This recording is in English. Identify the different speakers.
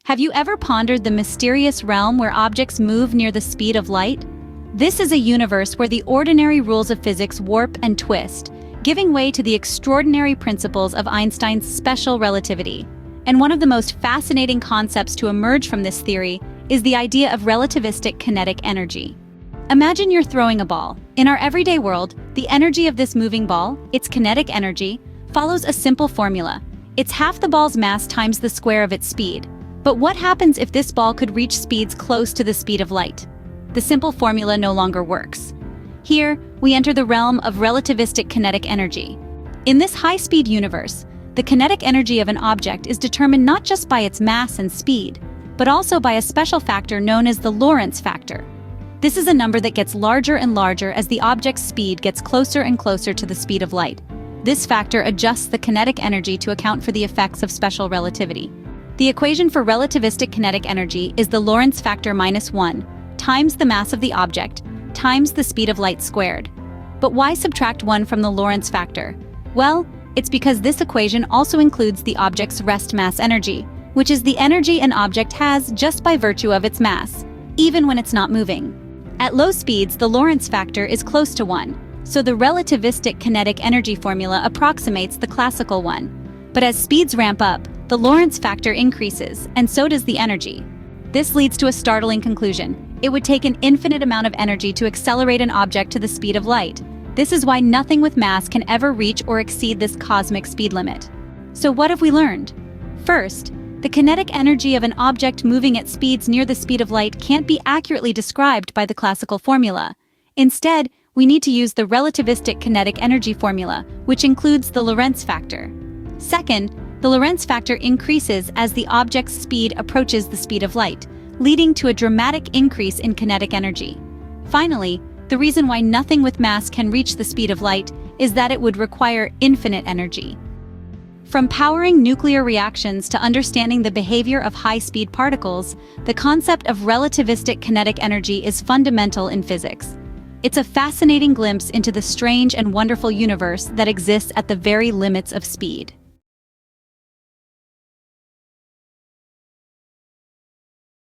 Speaker 1: Have you ever pondered the mysterious realm where objects move near the speed of light? This is a universe where the ordinary rules of physics warp and twist, giving way to the extraordinary principles of Einstein's special relativity. And one of the most fascinating concepts to emerge from this theory is the idea of relativistic kinetic energy. Imagine you're throwing a ball. In our everyday world, the energy of this moving ball, its kinetic energy, follows a simple formula. It's half the ball's mass times the square of its speed. But what happens if this ball could reach speeds close to the speed of light? The simple formula no longer works. Here, we enter the realm of relativistic kinetic energy. In this high-speed universe, the kinetic energy of an object is determined not just by its mass and speed, but also by a special factor known as the Lorentz factor. This is a number that gets larger and larger as the object's speed gets closer and closer to the speed of light. This factor adjusts the kinetic energy to account for the effects of special relativity. The equation for relativistic kinetic energy is the Lorentz factor -1 times the mass of the object times the speed of light squared. But why subtract 1 from the Lorentz factor? Well, it's because this equation also includes the object's rest mass energy, which is the energy an object has just by virtue of its mass, even when it's not moving. At low speeds, the Lorentz factor is close to 1, so the relativistic kinetic energy formula approximates the classical one. But as speeds ramp up, the Lorentz factor increases, and so does the energy. This leads to a startling conclusion. It would take an infinite amount of energy to accelerate an object to the speed of light. This is why nothing with mass can ever reach or exceed this cosmic speed limit. So what have we learned? First, the kinetic energy of an object moving at speeds near the speed of light can't be accurately described by the classical formula. Instead, we need to use the relativistic kinetic energy formula, which includes the Lorentz factor. Second, the Lorentz factor increases as the object's speed approaches the speed of light, leading to a dramatic increase in kinetic energy. Finally, the reason why nothing with mass can reach the speed of light is that it would require infinite energy. From powering nuclear reactions to understanding the behavior of high-speed particles, the concept of relativistic kinetic energy is fundamental in physics. It's a fascinating glimpse into the strange and wonderful universe that exists at the very limits of speed.